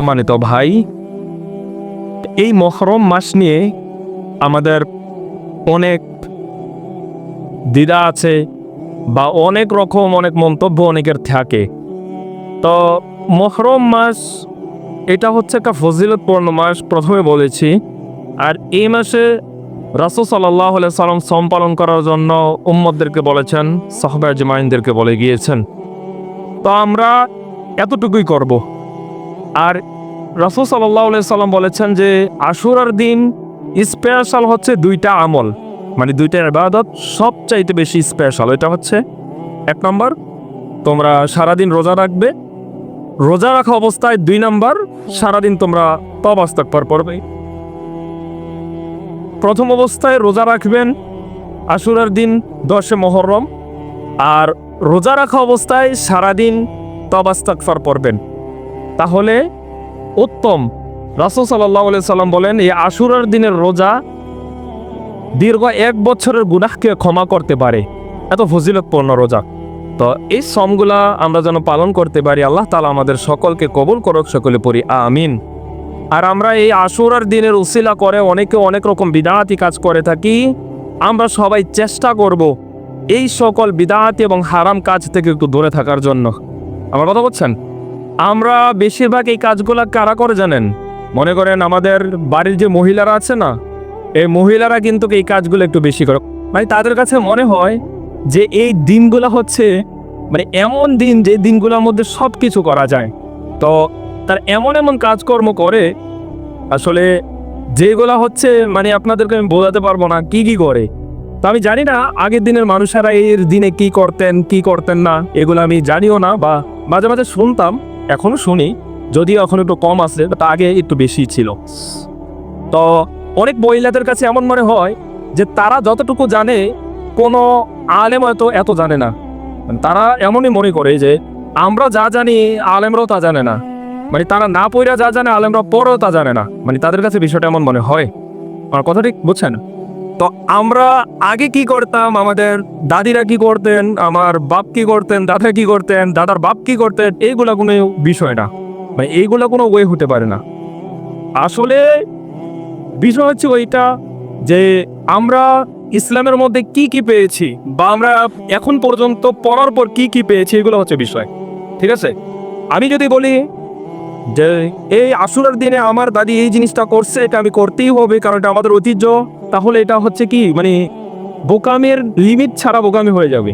সম্মানিত ভাই, এই মুহররম মাস নিয়ে আমাদের অনেক দ্বিধা আছে বা অনেক রকম অনেক মন্তব্য অনেকের থাকে। তো মুহররম মাস এটা হচ্ছে একটা ফজিলতপূর্ণ মাস, প্রথমে বলেছি। আর এই মাসে রাসূল সাল্লাল্লাহু আলাইহি সাল্লাম সম পালন করার জন্য উম্মতদেরকে বলেছেন, সাহাবা আজমাইনদেরকে বলে গিয়েছেন। তো আমরা এতটুকুই করব। আর রাসূল সাল্লাল্লাহু আলাইহি সাল্লাম বলেছেন যে আশুরার দিন স্পেশাল হচ্ছে দুইটা আমল, মানে দুইটা ইবাদত সবচাইতে বেশি স্পেশাল। এটা হচ্ছে 1 নম্বর, তোমরা সারাদিন রোজা রাখবে। রোজা রাখা অবস্থায় 2 নম্বর, সারাদিন তোমরা তওবা ইস্তিগফার পড়বে। প্রথম অবস্থায় রোজা রাখবেন আশুরার দিন 10 মুহররম, আর রোজা রাখা অবস্থায় সারাদিন তওবা ইস্তিগফার পড়বেন, তাহলে উত্তম। রাসূল সাল্লাল্লাহু আলাইহি সাল্লাম বলেন এই আশুরার দিনের রোজা দীর্ঘ 1 বছরের গুনাহকে ক্ষমা করতে পারে, এত ফজিলতপূর্ণ রোজা। তো এই সমগুলা আমরা যেন পালন করতে পারি, আল্লাহ তাআলা আমাদের সকলকে কবুল করুক, সকলে পড়ি আমিন। আর আমরা এই আশুরার দিনের উসিলা করে অনেকে অনেক রকম বিদআতি কাজ করে থাকি। আমরা সবাই চেষ্টা করব এই সকল বিদআতি এবং হারাম কাজ থেকে একটু দূরে থাকার জন্য। আমার কথা বলছেন? আমরা বেশিরভাগ এই কাজগুলা কারা করে জানেন? মনে করেন আমাদের বাড়ির যে মহিলারা আছে না, এই মহিলারা কিন্তু এই কাজগুলো একটু বেশি করে। মানে তাদের কাছে মনে হয় যে এই দিনগুলো হচ্ছে মানে এমন দিন যে দিনগুলোর মধ্যে সব কিছু করা যায়। তো তার এমন এমন কাজকর্ম করে আসলে যেগুলা হচ্ছে মানে আপনাদেরকে আমি বোঝাতে পারবো না কি কি করে। তো আমি জানি না আগের দিনের মানুষেরা এর দিনে কি করতেন কি করতেন না, এগুলো আমি জানিও না, বা মাঝে মাঝে শুনতাম, এখনো শুনি, যদিও এখন একটু কম আছে, তা আগে একটু বেশি ছিল। তো অনেক মহিলাদের কাছে এমন মনে হয় যে তারা যতটুকু জানে কোনো আলেম হয়তো এত জানে না। তারা এমনই মনে করে যে আমরা যা জানি আলেমরাও তা জানে না, মানে তারা না পড়া যা জানে আলেমরা পড়েও তা জানে না, মানে তাদের কাছে বিষয়টা এমন মনে হয়। আমার কথা ঠিক বুঝছেন? তো আমরা আগে কি করতাম, আমাদের দাদিরা কি করতেন, আমার বাপ কি করতেন, দাদা কি করতেন, দাদার বাপ কি করতেন, এইগুলা কোনো বিষয় না, মানে এইগুলা কোনো ওয়ে হতে পারে না। আসলে বিষয় হচ্ছে ওইটা যে আমরা ইসলামের মধ্যে কি কি পেয়েছি বা আমরা এখন পর্যন্ত পড়ার পর কি কি পেয়েছি, এগুলো হচ্ছে বিষয়। ঠিক আছে, আমি যদি বলি যে এই আশুরার দিনে আমার দাদি এই জিনিসটা করছে, এটা আমি করতেই হবে কারণ এটা আমাদের ঐতিহ্য, তাহলে এটা হচ্ছে কি মানে বোকামের লিমিট ছাড়া বোকামি হয়ে যাবে।